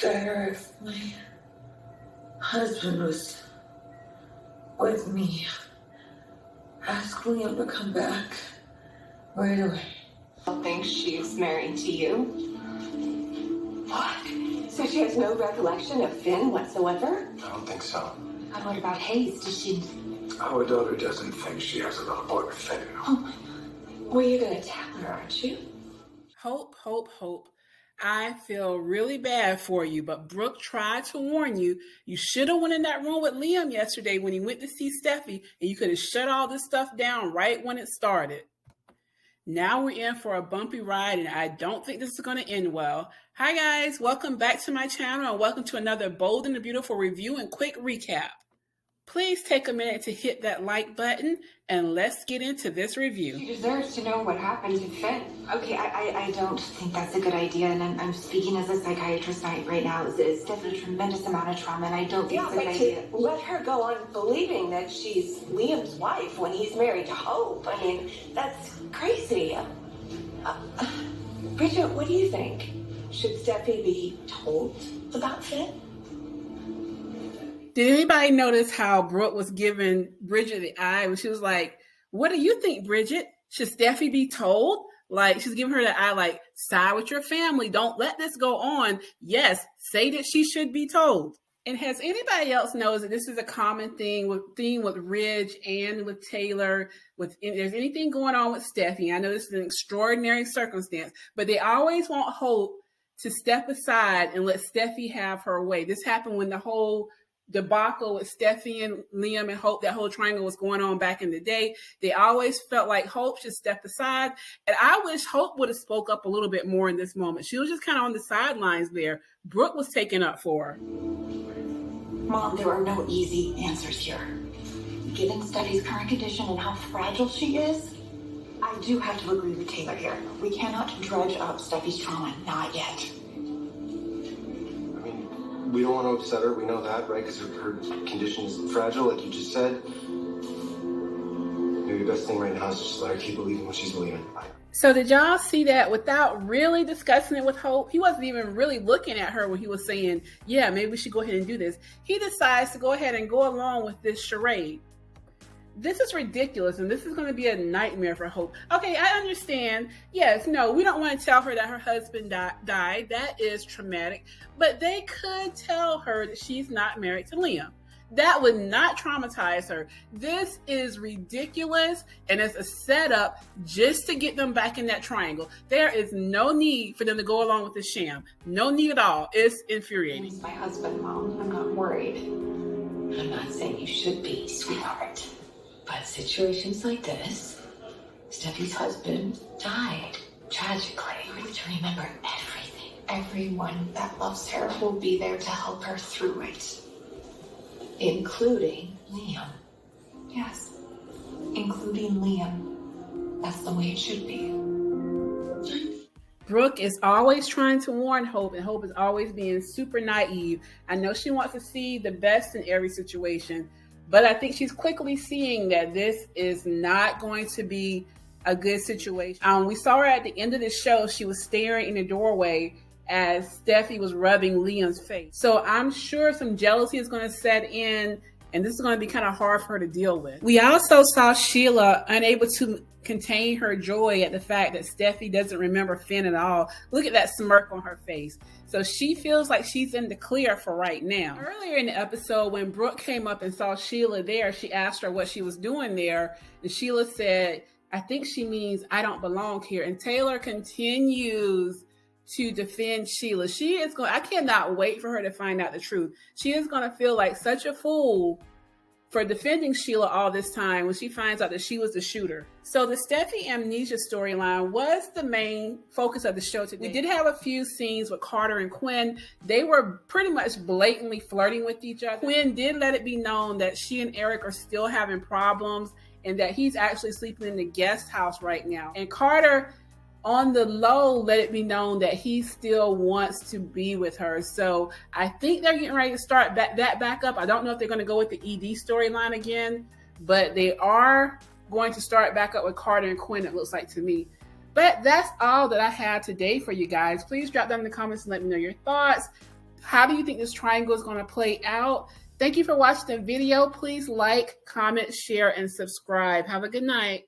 better if my husband was with me. Ask Liam to come back right away. I don't think she's married to you. What? So she has no recollection of Finn whatsoever? I don't think so. And what about Hayes? Does she... Our daughter doesn't think she has a little boy with Finn. Oh my God. Well, you're going to tell her, aren't you? Hope, Hope, Hope. I feel really bad for you, but Brooke tried to warn you. You should have went in that room with Liam yesterday when he went to see Steffy, and you could have shut all this stuff down right when it started. Now we're in for a bumpy ride, and I don't think this is going to end well. Hi guys, welcome back to my channel, and welcome to another Bold and the Beautiful review and quick recap. Please take a minute to hit that like button, and let's get into this review. She deserves to know what happened to Finn. Okay, I don't think that's a good idea, and I'm speaking as a psychiatrist right now. It's definitely a tremendous amount of trauma, and I don't think it's a good idea. Let her go on believing that she's Liam's wife when he's married to Hope. I mean, that's crazy. Bridget, what do you think? Should Steffi be told about Finn? Did anybody notice how Brooke was giving Bridget the eye when she was like, what do you think, Bridget? Should Steffi be told? Like, she's giving her the eye, like, side with your family. Don't let this go on. Yes, say that she should be told. And has anybody else knows that this is a common thing with Ridge and with Taylor, if there's anything going on with Steffi? I know this is an extraordinary circumstance, but they always want Hope to step aside and let Steffi have her way. This happened when the whole debacle with Steffi and Liam and Hope, that whole triangle was going on back in the day. They always felt like Hope should step aside. And I wish Hope would have spoke up a little bit more in this moment. She was just kind of on the sidelines there. Brooke was taking up for her. Mom, there are no easy answers here. Given Steffi's current condition and how fragile she is, I do have to agree with Taylor here. We cannot dredge up Steffi's trauma, not yet. We don't want to upset her, we know that, right? Because her condition is fragile, like you just said. Maybe the best thing right now is just let her keep believing what she's believing. So did y'all see that without really discussing it with Hope? He wasn't even really looking at her when he was saying, yeah, maybe we should go ahead and do this. He decides to go ahead and go along with this charade. This is ridiculous, and this is going to be a nightmare for Hope. Okay, I understand. Yes, no, we don't want to tell her that her husband died. That is traumatic. But they could tell her that she's not married to Liam. That would not traumatize her. This is ridiculous, and it's a setup just to get them back in that triangle. There is no need for them to go along with the sham. No need at all. It's infuriating. He's my husband, Mom. I'm not worried. I'm not saying you should be, sweetheart. But situations like this, Steffi's husband died tragically. We need to remember everything. Everyone that loves her will be there to help her through it. Including Liam. Yes, including Liam. That's the way it should be. Brooke is always trying to warn Hope, and Hope is always being super naive. I know she wants to see the best in every situation, but I think she's quickly seeing that this is not going to be a good situation. We saw her at the end of the show. She was staring in the doorway as Steffi was rubbing Liam's face. So I'm sure some jealousy is going to set in, and this is going to be kind of hard for her to deal with. We also saw Sheila unable to contain her joy at the fact that Steffi doesn't remember Finn at all. Look at that smirk on her face. So she feels like she's in the clear for right now. Earlier in the episode, when Brooke came up and saw Sheila there, she asked her what she was doing there. And Sheila said, I think she means I don't belong here. And Taylor continues to defend Sheila. I cannot wait for her to find out the truth. She is going to feel like such a fool for defending Sheila all this time when she finds out that she was the shooter. So the Steffy amnesia storyline was the main focus of the show today. We did have a few scenes with Carter and Quinn. They were pretty much blatantly flirting with each other. Quinn did let it be known that she and Eric are still having problems and that he's actually sleeping in the guest house right now. And Carter, on the low, let it be known that he still wants to be with her. So I think they're getting ready to start that back up. I don't know if they're going to go with the ED storyline again, but they are going to start back up with Carter and Quinn, it looks like to me. But that's all that I have today for you guys. Please drop down in the comments and let me know your thoughts. How do you think this triangle is going to play out? Thank you for watching the video. Please like, comment, share, and subscribe. Have a good night.